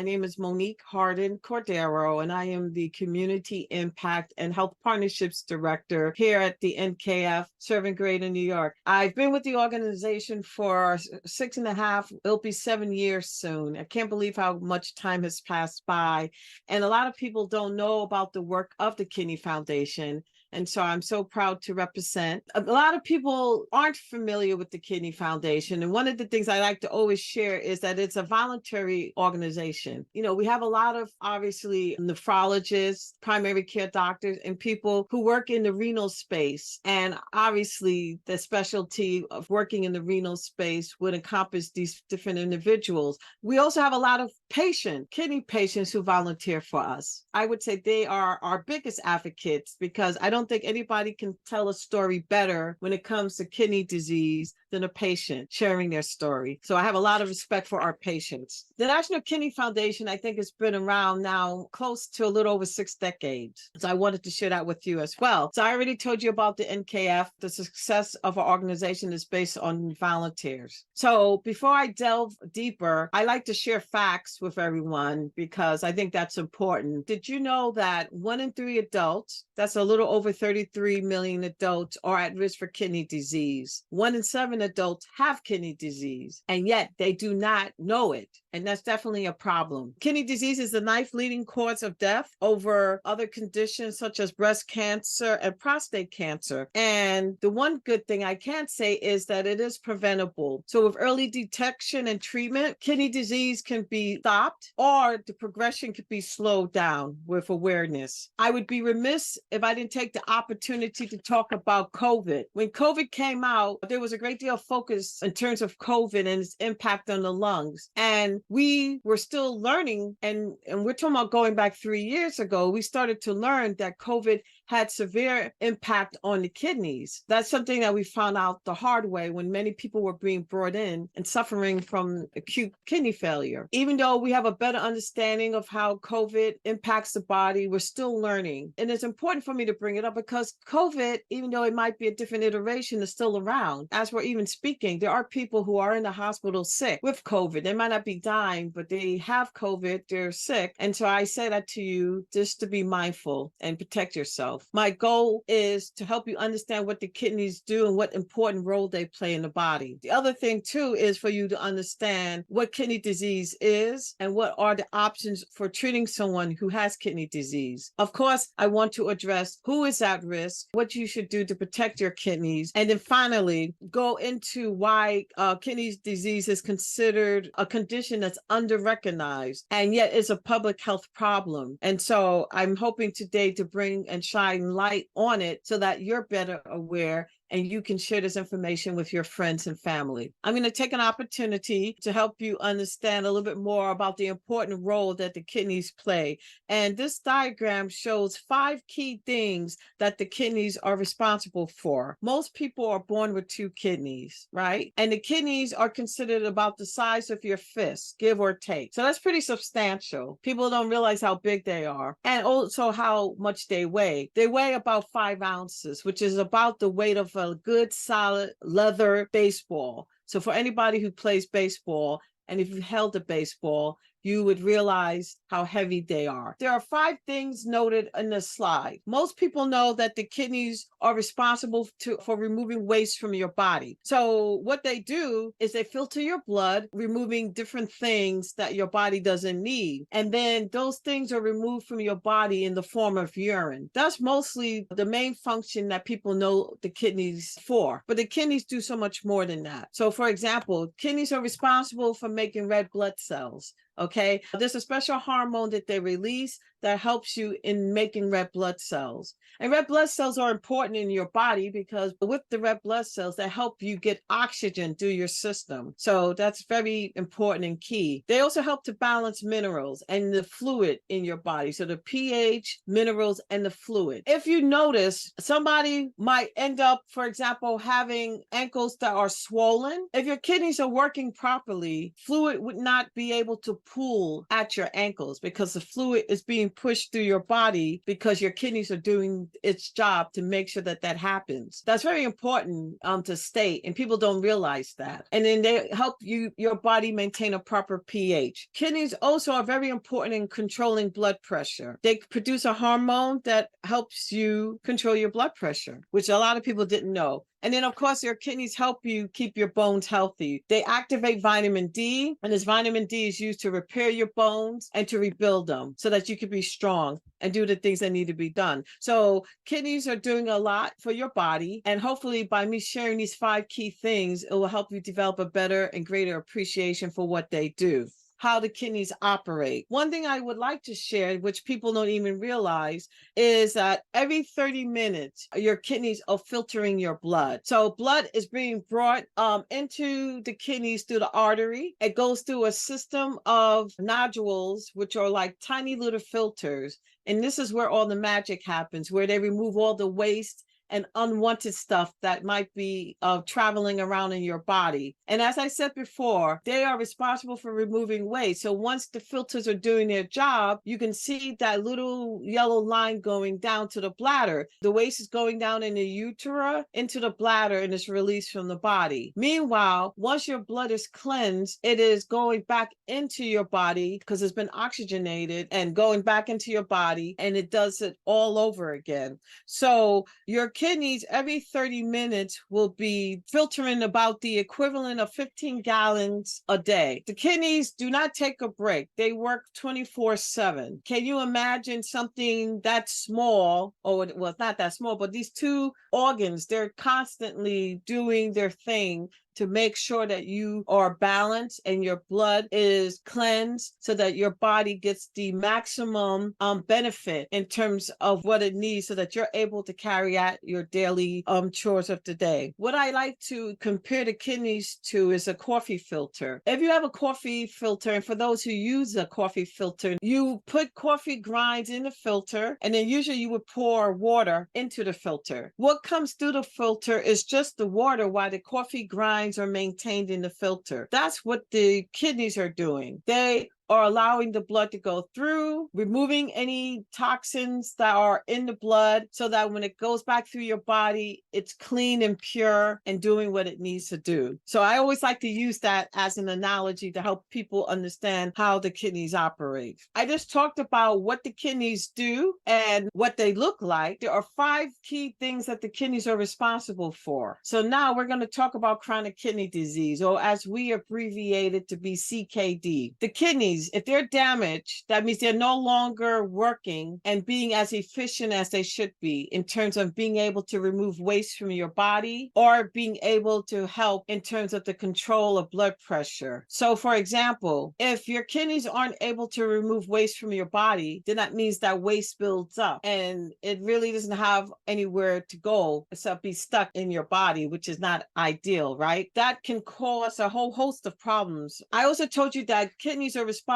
My name is Monique Hardin Cordero, and I am the Community Impact and Health Partnerships Director here at the NKF, serving Greater New York. I've been with the organization for 6.5, it'll be 7 years soon. I can't believe how much time has passed by. And a lot of people don't know about the work of the Kidney Foundation. And so I'm so proud to represent. A lot of people aren't familiar with the Kidney Foundation. And one of the things I like to always share is that it's a voluntary organization. You know, we have a lot of obviously nephrologists, primary care doctors, and people who work in the renal space. And obviously the specialty of working in the renal space would encompass these different individuals. We also have a lot of kidney patients who volunteer for us. I would say they are our biggest advocates because I don't think anybody can tell a story better when it comes to kidney disease than a patient sharing their story. So I have a lot of respect for our patients. The National Kidney Foundation, I think, has been around now close to a little over 6 decades. So I wanted to share that with you as well. So I already told you about the NKF. The success of our organization is based on volunteers. So before I delve deeper, I like to share facts with everyone because I think that's important. Did you know that 1 in 3 adults, that's a little over 33 million adults, are at risk for kidney disease? 1 in 7 adults have kidney disease, and yet they do not know it. And that's definitely a problem. Kidney disease is the 9th leading cause of death over other conditions such as breast cancer and prostate cancer. And the one good thing I can say is that it is preventable. So with early detection and treatment, kidney disease can be stopped or the progression could be slowed down with awareness. I would be remiss if I didn't take the opportunity to talk about COVID. When COVID came out, there was a great deal of focus in terms of COVID and its impact on the lungs. And we were still learning, and we're talking about going back 3 years ago, we started to learn that COVID had severe impact on the kidneys. That's something that we found out the hard way when many people were being brought in and suffering from acute kidney failure. Even though we have a better understanding of how COVID impacts the body, we're still learning. And it's important for me to bring it up because COVID, even though it might be a different iteration, is still around. As we're even speaking, there are people who are in the hospital sick with COVID. They might not be dying, but they have COVID, they're sick. And so I say that to you just to be mindful and protect yourself. My goal is to help you understand what the kidneys do and what important role they play in the body. The other thing too is for you to understand what kidney disease is and what are the options for treating someone who has kidney disease. Of course, I want to address who is at risk, what you should do to protect your kidneys, and then finally go into why kidney disease is considered a condition that's under-recognized and yet is a public health problem. And so I'm hoping today to bring and shine light on it so that you're better aware and you can share this information with your friends and family. I'm going to take an opportunity to help you understand a little bit more about the important role that the kidneys play. And this diagram shows 5 key things that the kidneys are responsible for. Most people are born with 2 kidneys, right? And the kidneys are considered about the size of your fist, give or take. So that's pretty substantial. People don't realize how big they are and also how much they weigh. They weigh about 5 ounces, which is about the weight of a good solid leather baseball. So for anybody who plays baseball, and if you held a baseball, you would realize how heavy they are. There are 5 things noted in this slide. Most people know that the kidneys are responsible for removing waste from your body. So what they do is they filter your blood, removing different things that your body doesn't need. And then those things are removed from your body in the form of urine. That's mostly the main function that people know the kidneys for. But the kidneys do so much more than that. So for example, kidneys are responsible for making red blood cells. Okay, there's a special hormone that they release that helps you in making red blood cells. And red blood cells are important in your body because with the red blood cells, they help you get oxygen through your system. So that's very important and key. They also help to balance minerals and the fluid in your body. So the pH, minerals, and the fluid. If you notice, somebody might end up, for example, having ankles that are swollen. If your kidneys are working properly, fluid would not be able to pull at your ankles because the fluid is being pushed through your body because your kidneys are doing its job to make sure that that happens. That's very important to state, and people don't realize that. And then they help your body maintain a proper pH. Kidneys also are very important in controlling blood pressure. They produce a hormone that helps you control your blood pressure, which a lot of people didn't know. And then, of course, your kidneys help you keep your bones healthy. They activate vitamin D, and this vitamin D is used to repair your bones and to rebuild them so that you can be strong and do the things that need to be done. So kidneys are doing a lot for your body. And hopefully by me sharing these 5 key things, it will help you develop a better and greater appreciation for what they do. How the kidneys operate. One thing I would like to share, which people don't even realize, is that every 30 minutes, your kidneys are filtering your blood. So blood is being brought into the kidneys through the artery. It goes through a system of nodules, which are like tiny little filters. And this is where all the magic happens, where they remove all the waste and unwanted stuff that might be traveling around in your body. And as I said before, they are responsible for removing waste. So once the filters are doing their job, you can see that little yellow line going down to the bladder. The waste is going down in the urethra into the bladder and is released from the body. Meanwhile, once your blood is cleansed, it is going back into your body because it's been oxygenated and going back into your body, and it does it all over again. So your kidneys every 30 minutes will be filtering about the equivalent of 15 gallons a day. The kidneys do not take a break. They work 24/7. Can you imagine something that small, or well, it's not that small, but these 2 organs, they're constantly doing their thing to make sure that you are balanced and your blood is cleansed so that your body gets the maximum benefit in terms of what it needs so that you're able to carry out your daily chores of the day. What I like to compare the kidneys to is a coffee filter. If you have a coffee filter, and for those who use a coffee filter, you put coffee grinds in the filter, and then usually you would pour water into the filter. What comes through the filter is just the water while the coffee grinds are maintained in the filter. That's what the kidneys are doing. They are allowing the blood to go through, removing any toxins that are in the blood so that when it goes back through your body, it's clean and pure and doing what it needs to do. So I always like to use that as an analogy to help people understand how the kidneys operate. I just talked about what the kidneys do and what they look like. There are 5 key things that the kidneys are responsible for. So now we're going to talk about chronic kidney disease, or as we abbreviate it to be CKD. The kidneys, if they're damaged, that means they're no longer working and being as efficient as they should be in terms of being able to remove waste from your body or being able to help in terms of the control of blood pressure. So for example, if your kidneys aren't able to remove waste from your body, then that means that waste builds up and it really doesn't have anywhere to go except be stuck in your body, which is not ideal, right? That can cause a whole host of problems. I also told you that kidneys are responsible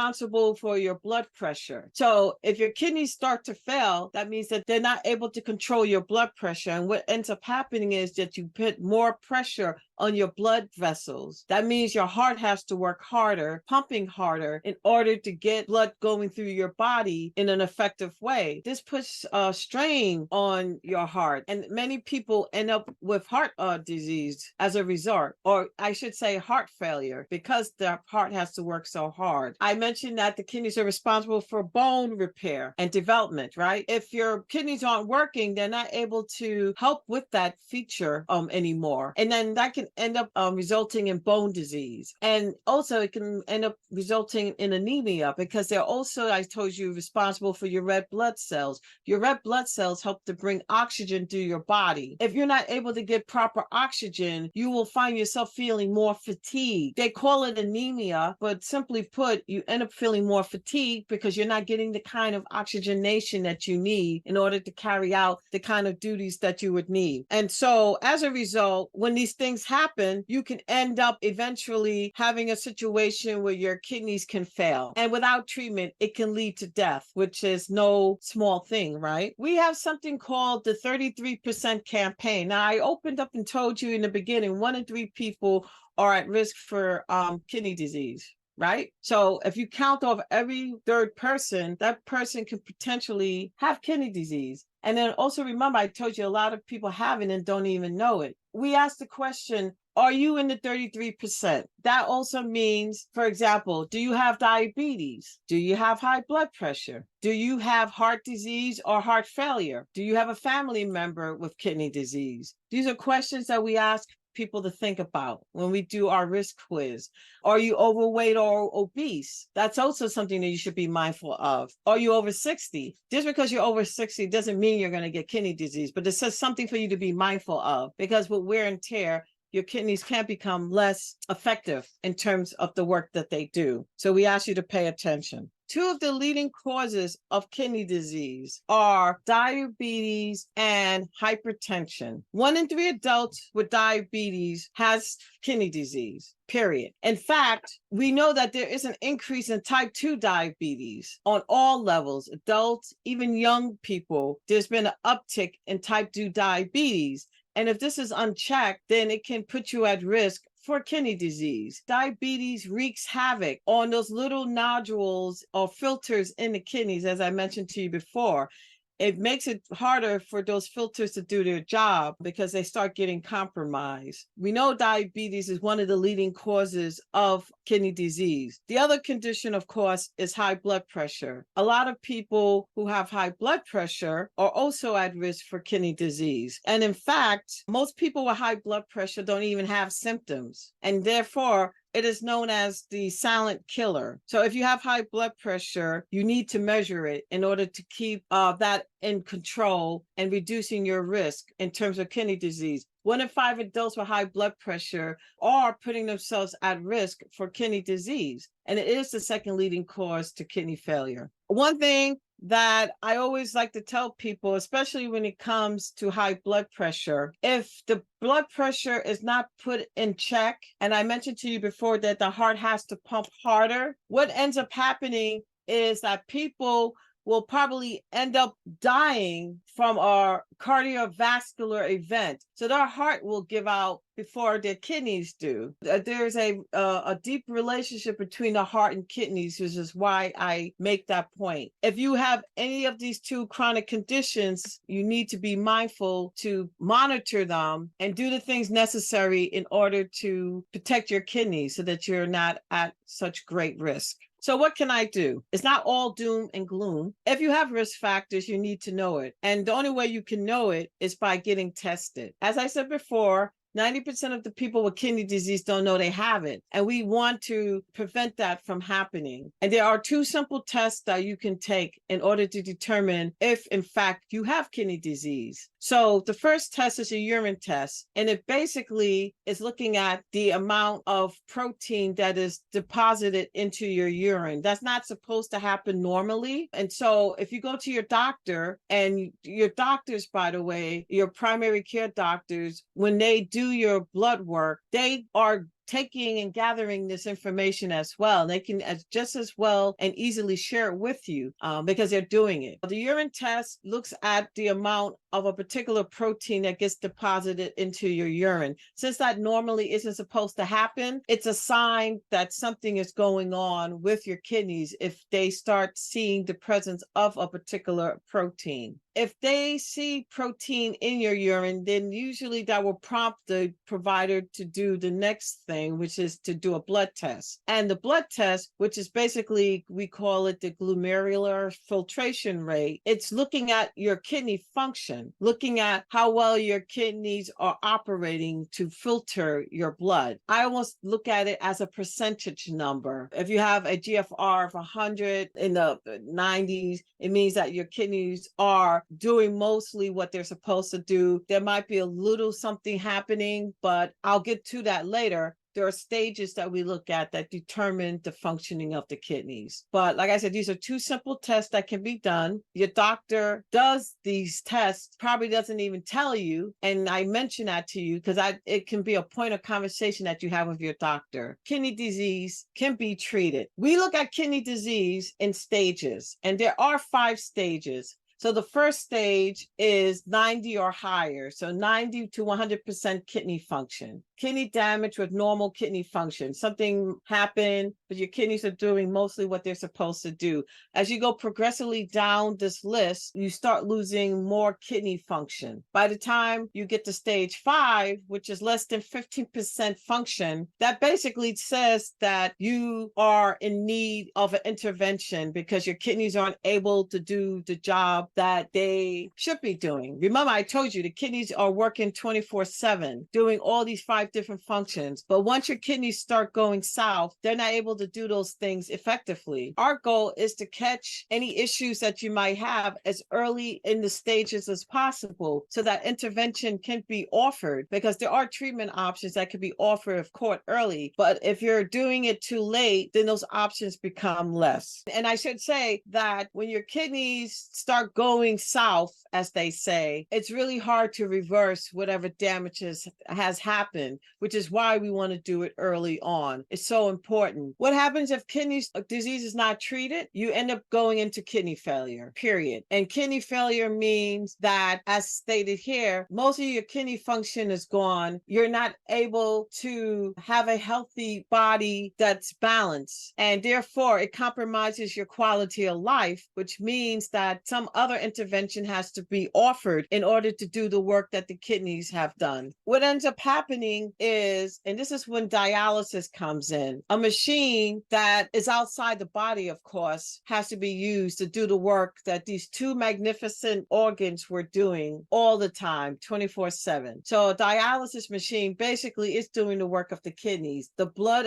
for your blood pressure. So if your kidneys start to fail, that means that they're not able to control your blood pressure. And what ends up happening is that you put more pressure on your blood vessels. That means your heart has to work harder, pumping harder in order to get blood going through your body in an effective way. This puts a strain on your heart, and many people end up with heart disease as a result, or I should say heart failure, because the heart has to work so hard. I mentioned that the kidneys are responsible for bone repair and development, right? If your kidneys aren't working, they're not able to help with that feature anymore. And then that can end up resulting in bone disease. And also it can end up resulting in anemia because they're also, I told you, responsible for your red blood cells. Your red blood cells help to bring oxygen to your body. If you're not able to get proper oxygen, you will find yourself feeling more fatigued. They call it anemia, but simply put, you end up feeling more fatigued because you're not getting the kind of oxygenation that you need in order to carry out the kind of duties that you would need. And so as a result, when these things happen, you can end up eventually having a situation where your kidneys can fail. And without treatment, it can lead to death, which is no small thing, right? We have something called the 33% campaign. Now, I opened up and told you in the beginning, 1 in 3 people are at risk for kidney disease. right? So if you count off every third person, that person could potentially have kidney disease. And then also remember, I told you a lot of people have it and don't even know it. We asked the question, are you in the 33%? That also means, for example, do you have diabetes? Do you have high blood pressure? Do you have heart disease or heart failure? Do you have a family member with kidney disease? These are questions that we ask people to think about when we do our risk quiz. Are you overweight or obese? That's also something that you should be mindful of. Are you over 60? Just because you're over 60 doesn't mean you're going to get kidney disease, but it says something for you to be mindful of, because with wear and tear, your kidneys can become less effective in terms of the work that they do. So we ask you to pay attention. Two of the leading causes of kidney disease are diabetes and hypertension. 1 in 3 adults with diabetes has kidney disease, period. In fact, we know that there is an increase in type 2 diabetes on all levels, adults, even young people. There's been an uptick in type 2 diabetes. And if this is unchecked, then it can put you at risk for kidney disease. Diabetes wreaks havoc on those little nodules or filters in the kidneys, as I mentioned to you before. It makes it harder for those filters to do their job because they start getting compromised. We know diabetes is one of the leading causes of kidney disease. The other condition, of course, is high blood pressure. A lot of people who have high blood pressure are also at risk for kidney disease. And in fact, most people with high blood pressure don't even have symptoms. And therefore, it is known as the silent killer. So if you have high blood pressure, you need to measure it in order to keep that in control and reducing your risk in terms of kidney disease. 1 in 5 adults with high blood pressure are putting themselves at risk for kidney disease. And it is the second leading cause to kidney failure. One thing that I always like to tell people, especially when it comes to high blood pressure, if the blood pressure is not put in check, and I mentioned to you before that the heart has to pump harder, what ends up happening is that people will probably end up dying from a cardiovascular event. So their heart will give out before their kidneys do. There's a deep relationship between the heart and kidneys, which is why I make that point. If you have any of these two chronic conditions, you need to be mindful to monitor them and do the things necessary in order to protect your kidneys so that you're not at such great risk. So what can I do? It's not all doom and gloom. If you have risk factors, you need to know it. And the only way you can know it is by getting tested. As I said before, 90% of the people with kidney disease don't know they have it. And we want to prevent that from happening. And there are 2 simple tests that you can take in order to determine if, in fact, you have kidney disease. So the first test is a urine test. And it basically is looking at the amount of protein that is deposited into your urine. That's not supposed to happen normally. And so if you go to your doctor, and your doctors, by the way, your primary care doctors, when they do your blood work, they are taking and gathering this information as well. They can just as well and easily share it with you because they're doing it. The urine test looks at the amount of a particular protein that gets deposited into your urine. Since that normally isn't supposed to happen, it's a sign that something is going on with your kidneys if they start seeing the presence of a particular protein. If they see protein in your urine, then usually that will prompt the provider to do the next thing, which is to do a blood test. And the blood test, which is basically, we call it the glomerular filtration rate, it's looking at your kidney function, looking at how well your kidneys are operating to filter your blood. I almost look at it as a percentage number. If you have a GFR of 100 in the 90s, it means that your kidneys are doing mostly what they're supposed to do. There might be a little something happening, but I'll get to that later. There are stages that we look at that determine the functioning of the kidneys. But like I said, these are 2 simple tests that can be done. Your doctor does these tests, probably doesn't even tell you. And I mention that to you because it can be a point of conversation that you have with your doctor. Kidney disease can be treated. We look at kidney disease in stages, and there are 5 stages. So the first stage is 90 or higher, so 90 to 100% kidney function. kidney damage with normal kidney function. Something happened, but your kidneys are doing mostly what they're supposed to do. As you go progressively down this list, you start losing more kidney function. By the time you get to stage 5, which is less than 15% function, that basically says that you are in need of an intervention because your kidneys aren't able to do the job that they should be doing. Remember, I told you the kidneys are working 24/7, doing all these 5 different functions. But once your kidneys start going south, they're not able to do those things effectively. Our goal is to catch any issues that you might have as early in the stages as possible so that intervention can be offered, because there are treatment options that can be offered if caught early. But if you're doing it too late, then those options become less. And I should say that when your kidneys start going south, as they say, it's really hard to reverse whatever damages has happened, which is why we want to do it early on. It's so important. What happens if kidney disease is not treated? You end up going into kidney failure, period. And kidney failure means that, as stated here, most of your kidney function is gone. You're not able to have a healthy body that's balanced, and therefore it compromises your quality of life, which means that some other intervention has to be offered in order to do the work that the kidneys have done. What ends up happening is, and this is when dialysis comes in, a machine that is outside the body, of course, has to be used to do the work that these 2 magnificent organs were doing all the time, 24/7. So a dialysis machine basically is doing the work of the kidneys. The blood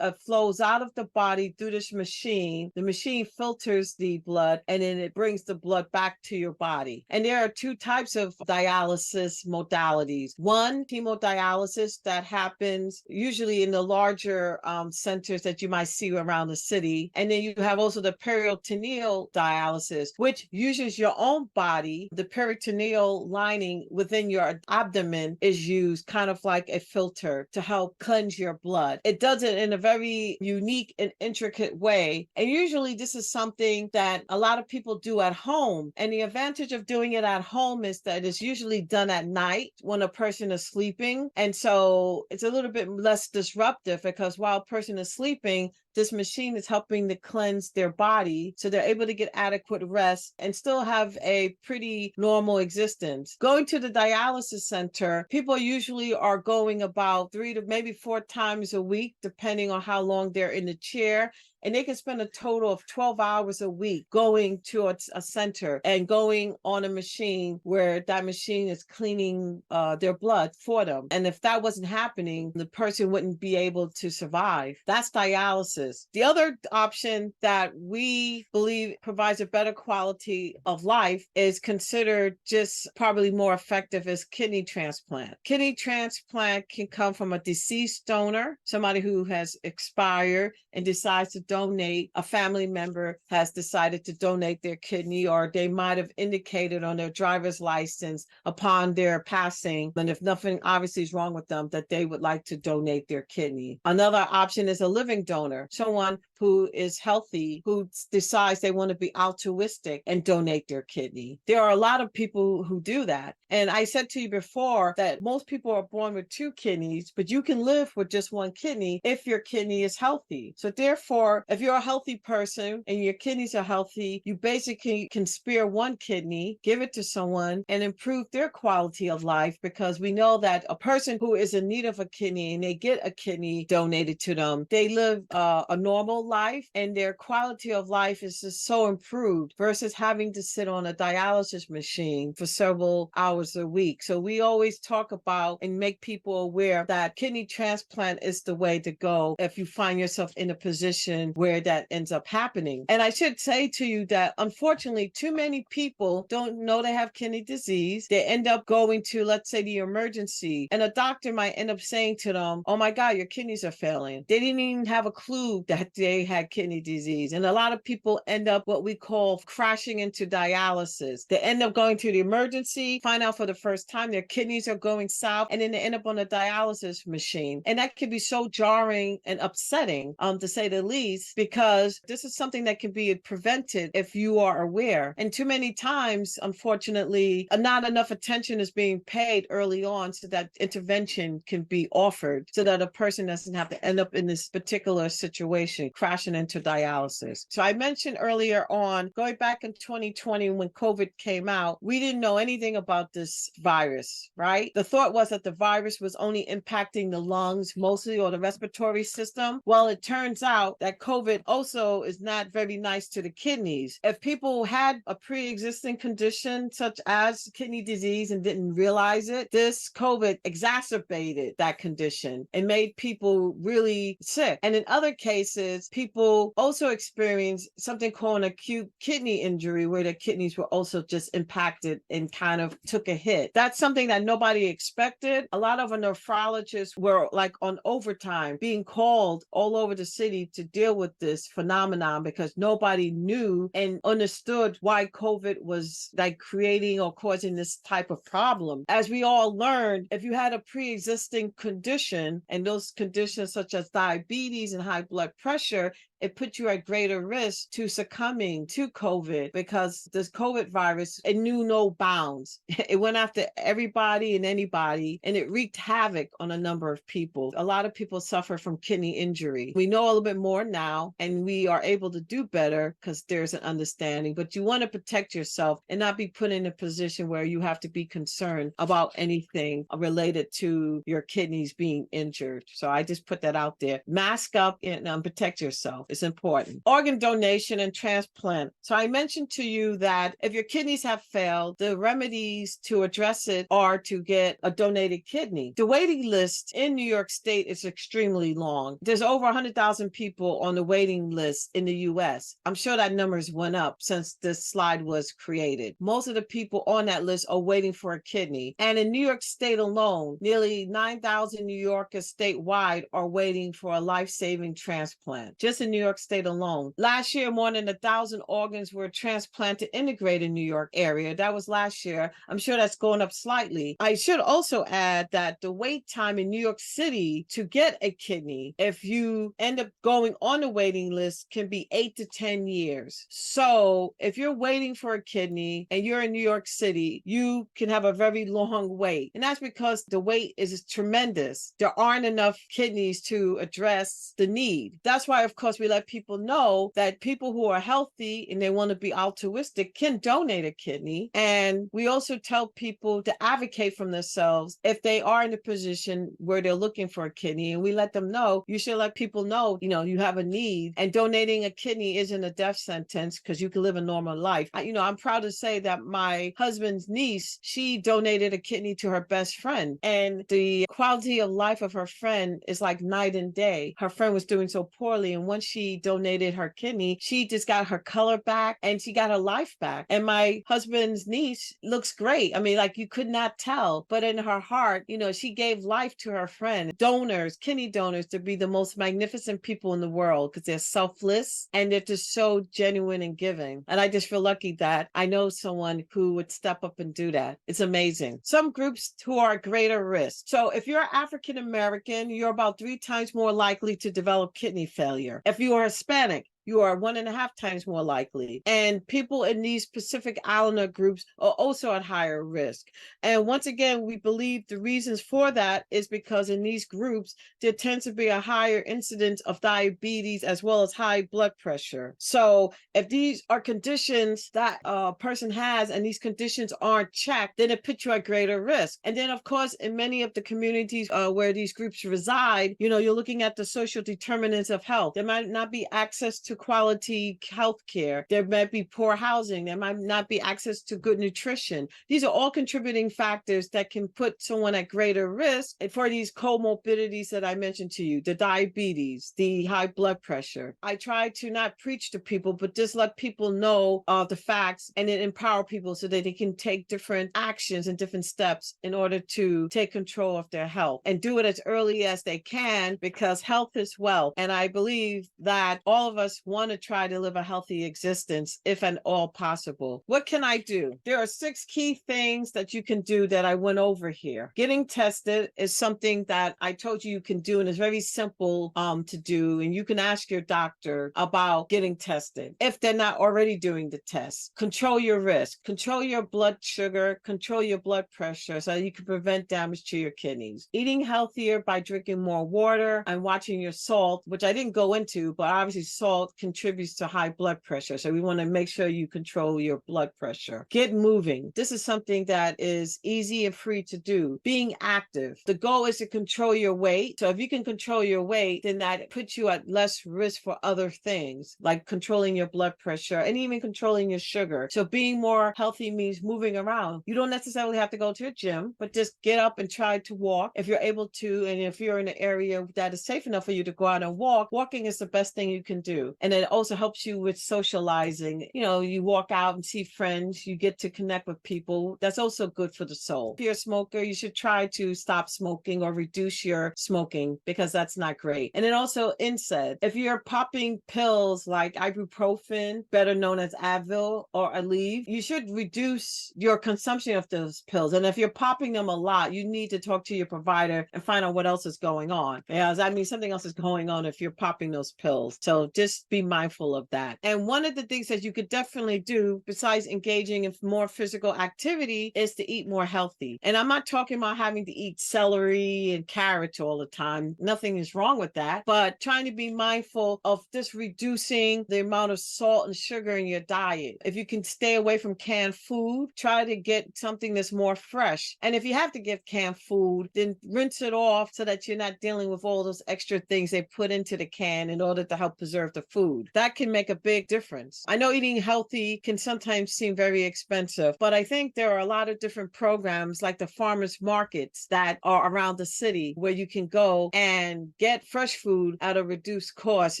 flows out of the body through this machine. The machine filters the blood, and then it brings the blood back to your body. And there are 2 types of dialysis modalities. One, hemodialysis, that happens usually in the larger centers that you might see around the city. And then you have also the peritoneal dialysis, which uses your own body. The peritoneal lining within your abdomen is used kind of like a filter to help cleanse your blood. It does it in a very unique and intricate way. And usually this is something that a lot of people do at home. And the advantage of doing it at home is that it's usually done at night when a person is sleeping. And so it's a little bit less disruptive, because while a person is sleeping, this machine is helping to cleanse their body so they're able to get adequate rest and still have a pretty normal existence. Going to the dialysis center, people usually are going about 3 to maybe 4 times a week, depending on how long they're in the chair. And they can spend a total of 12 hours a week going to a center and going on a machine where that machine is cleaning their blood for them. And if that wasn't happening, the person wouldn't be able to survive. That's dialysis. The other option that we believe provides a better quality of life is considered just probably more effective as kidney transplant. Kidney transplant can come from a deceased donor, somebody who has expired and decides to donate. A family member has decided to donate their kidney, or they might have indicated on their driver's license upon their passing, and if nothing obviously is wrong with them, that they would like to donate their kidney. Another option is a living donor, someone who is healthy, who decides they want to be altruistic and donate their kidney. There are a lot of people who do that. And I said to you before that most people are born with 2 kidneys, but you can live with just 1 kidney if your kidney is healthy. So therefore, if you're a healthy person and your kidneys are healthy, you basically can spare 1 kidney, give it to someone, and improve their quality of life, because we know that a person who is in need of a kidney and they get a kidney donated to them, they live a normal life, and their quality of life is just so improved versus having to sit on a dialysis machine for several hours a week. So we always talk about and make people aware that kidney transplant is the way to go if you find yourself in a position where that ends up happening. And I should say to you that unfortunately, too many people don't know they have kidney disease. They end up going to, let's say, the emergency, and a doctor might end up saying to them, "Oh my God, your kidneys are failing." They didn't even have a clue that they had kidney disease. And a lot of people end up what we call crashing into dialysis. They end up going to the emergency, find out for the first time their kidneys are going south, and then they end up on a dialysis machine. And that can be so jarring and upsetting, to say the least, kidneys because this is something that can be prevented if you are aware. And too many times, unfortunately, not enough attention is being paid early on so that intervention can be offered so that a person doesn't have to end up in this particular situation, crashing into dialysis. So I mentioned earlier on, going back in 2020 when COVID came out, we didn't know anything about this virus, right? The thought was that the virus was only impacting the lungs mostly, or the respiratory system. Well, it turns out that COVID also is not very nice to the kidneys. If people had a pre-existing condition such as kidney disease and didn't realize it, this COVID exacerbated that condition and made people really sick. And in other cases, people also experience something called an acute kidney injury, where their kidneys were also just impacted and kind of took a hit. That's something that nobody expected. A lot of our nephrologists were like on overtime, being called all over the city to deal with this phenomenon because nobody knew and understood why COVID was like creating or causing this type of problem. As we all learned, if you had a pre-existing condition, and those conditions such as diabetes and high blood pressure, it put you at greater risk to succumbing to COVID, because this COVID virus, it knew no bounds. It went after everybody and anybody, and it wreaked havoc on a number of people. A lot of people suffer from kidney injury. We know a little bit more now, and we are able to do better because there's an understanding, but you want to protect yourself and not be put in a position where you have to be concerned about anything related to your kidneys being injured. So I just put that out there. Mask up and protect yourself. It's important. Organ donation and transplant. So I mentioned to you that if your kidneys have failed, the remedies to address it are to get a donated kidney. The waiting list in New York State is extremely long. There's over 100,000 people on the waiting list in the US. I'm sure that numbers went up since this slide was created. Most of the people on that list are waiting for a kidney. And in New York State alone, nearly 9,000 New Yorkers statewide are waiting for a life-saving transplant. Just in New York State alone. Last year, more than 1,000 organs were transplanted integrated in New York area. That was last year. I'm sure that's going up slightly. I should also add that the wait time in New York City to get a kidney, if you end up going on the waiting list, can be 8 to 10 years. So if you're waiting for a kidney and you're in New York City, you can have a very long wait. And that's because the wait is tremendous. There aren't enough kidneys to address the need. That's why, of course, we let people know that people who are healthy and they want to be altruistic can donate a kidney. And we also tell people to advocate for themselves if they are in a position where they're looking for a kidney. And we let them know, you should let people know, you have a need, and donating a kidney isn't a death sentence because you can live a normal life. I'm proud to say that my husband's niece, she donated a kidney to her best friend, and the quality of life of her friend is like night and day. Her friend was doing so poorly, and once she donated her kidney, she just got her color back and she got her life back. And my husband's niece looks great. Like you could not tell, but in her heart, she gave life to her friend. Donors, kidney donors, to be the most magnificent people in the world because they're selfless and they're just so genuine and giving. And I just feel lucky that I know someone who would step up and do that. It's amazing. Some groups who are at greater risk. So if you're African American, you're about 3 times more likely to develop kidney failure. If you are Hispanic, you are 1.5 times more likely. And people in these Pacific Islander groups are also at higher risk. And once again, we believe the reasons for that is because in these groups, there tends to be a higher incidence of diabetes as well as high blood pressure. So if these are conditions that a person has and these conditions aren't checked, then it puts you at greater risk. And then, of course, in many of the communities where these groups reside, you're looking at the social determinants of health. There might not be access to quality health care. There might be poor housing. There might not be access to good nutrition. These are all contributing factors that can put someone at greater risk for these comorbidities that I mentioned to you, the diabetes, the high blood pressure. I try to not preach to people, but just let people know the facts and then empower people so that they can take different actions and different steps in order to take control of their health and do it as early as they can, because health is wealth. And I believe that all of us want to try to live a healthy existence if at all possible. What can I do? There are 6 key things that you can do that I went over here. Getting tested is something that I told you can do, and it's very simple to do, and you can ask your doctor about getting tested if they're not already doing the test. Control your risk, control your blood sugar, control your blood pressure so you can prevent damage to your kidneys. Eating healthier by drinking more water and watching your salt, which I didn't go into, but obviously salt contributes to high blood pressure. So we want to make sure you control your blood pressure. Get moving. This is something that is easy and free to do. Being active. The goal is to control your weight. So if you can control your weight, then that puts you at less risk for other things, like controlling your blood pressure and even controlling your sugar. So being more healthy means moving around. You don't necessarily have to go to a gym, but just get up and try to walk if you're able to. And if you're in an area that is safe enough for you to go out and walk, walking is the best thing you can do. And it also helps you with socializing. You know, you walk out and see friends, you get to connect with people. That's also good for the soul. If you're a smoker, you should try to stop smoking or reduce your smoking because that's not great. And then also NSAID. If you're popping pills like ibuprofen, better known as Advil or Aleve, you should reduce your consumption of those pills. And if you're popping them a lot, you need to talk to your provider and find out what else is going on. Because I mean, something else is going on if you're popping those pills. So just be mindful of that. And one of the things that you could definitely do besides engaging in more physical activity is to eat more healthy. And I'm not talking about having to eat celery and carrots all the time. Nothing is wrong with that, but trying to be mindful of just reducing the amount of salt and sugar in your diet. If you can stay away from canned food, try to get something that's more fresh. And if you have to get canned food, then rinse it off so that you're not dealing with all those extra things they put into the can in order to help preserve the food. That can make a big difference. I know eating healthy can sometimes seem very expensive, but I think there are a lot of different programs like the farmers markets that are around the city where you can go and get fresh food at a reduced cost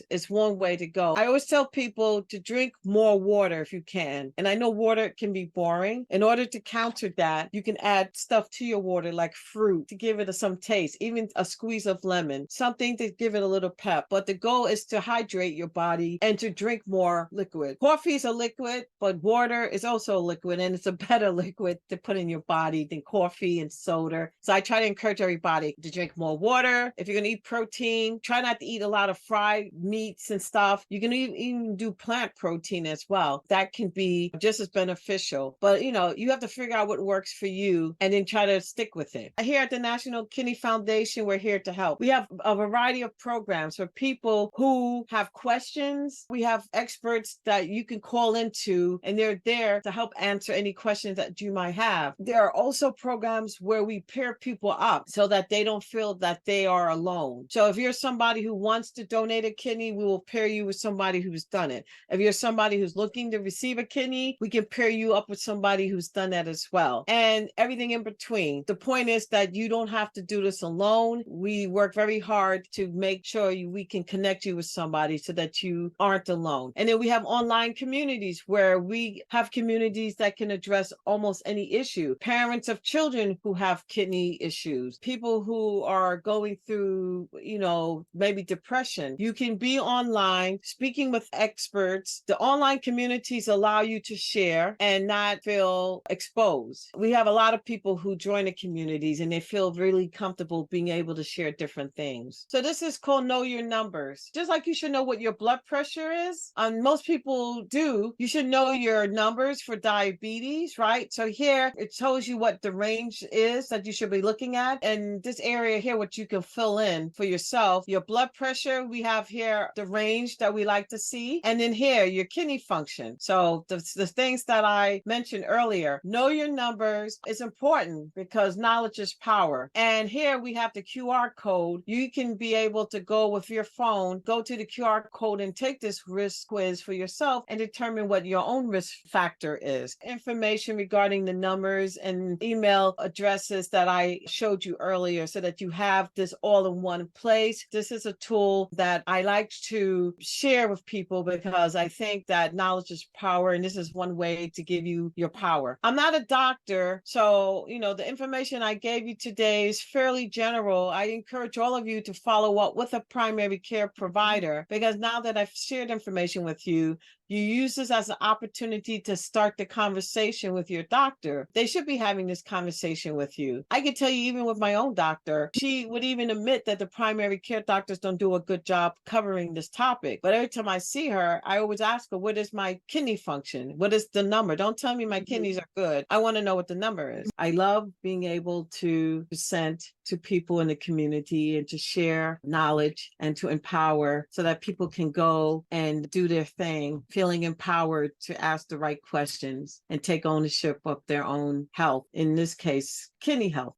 is one way to go. I always tell people to drink more water if you can. And I know water can be boring. In order to counter that, you can add stuff to your water like fruit to give it some taste, even a squeeze of lemon, something to give it a little pep. But the goal is to hydrate your body and to drink more liquid. Coffee is a liquid, but water is also a liquid, and it's a better liquid to put in your body than coffee and soda. So I try to encourage everybody to drink more water. If you're going to eat protein, try not to eat a lot of fried meats and stuff. You can even do plant protein as well. That can be just as beneficial. But, you know, you have to figure out what works for you and then try to stick with it. Here at the National Kidney Foundation, we're here to help. We have a variety of programs for people who have questions. We have experts that you can call into, and they're there to help answer any questions that you might have. There are also programs where we pair people up so that they don't feel that they are alone. So if you're somebody who wants to donate a kidney, we will pair you with somebody who's done it. If you're somebody who's looking to receive a kidney, we can pair you up with somebody who's done that as well. And everything in between. The point is that you don't have to do this alone. We work very hard to make sure we can connect you with somebody so that you aren't alone. And then we have online communities where we have communities that can address almost any issue. Parents of children who have kidney issues, people who are going through, you know, maybe depression. You can be online speaking with experts. The online communities allow you to share and not feel exposed. We have a lot of people who join the communities and they feel really comfortable being able to share different things. So this is called Know Your Numbers. Just like you should know what your blood pressure is, most people do, you should know your numbers for diabetes, right? So here it tells you what the range is that you should be looking at. And this area here, what you can fill in for yourself. Your blood pressure, we have here the range that we like to see. And then here, your kidney function. So the things that I mentioned earlier, know your numbers is important because knowledge is power. And here we have the QR code. You can be able to go with your phone, go to the QR code and take this risk quiz for yourself and determine what your own risk factor is. Information regarding the numbers and email addresses that I showed you earlier so that you have this all in one place. This is a tool that I like to share with people because I think that knowledge is power, and this is one way to give you your power. I'm not a doctor, so, you know, the information I gave you today is fairly general. I encourage all of you to follow up with a primary care provider because now that that I've shared information with you, you use this as an opportunity to start the conversation with your doctor. They should be having this conversation with you. I can tell you, even with my own doctor, she would even admit that the primary care doctors don't do a good job covering this topic. But every time I see her, I always ask her, what is my kidney function? What is the number? Don't tell me my kidneys are good. I want to know what the number is. I love being able to present to people in the community and to share knowledge and to empower so that people can go and do their thing, feeling empowered to ask the right questions and take ownership of their own health. In this case, kidney health.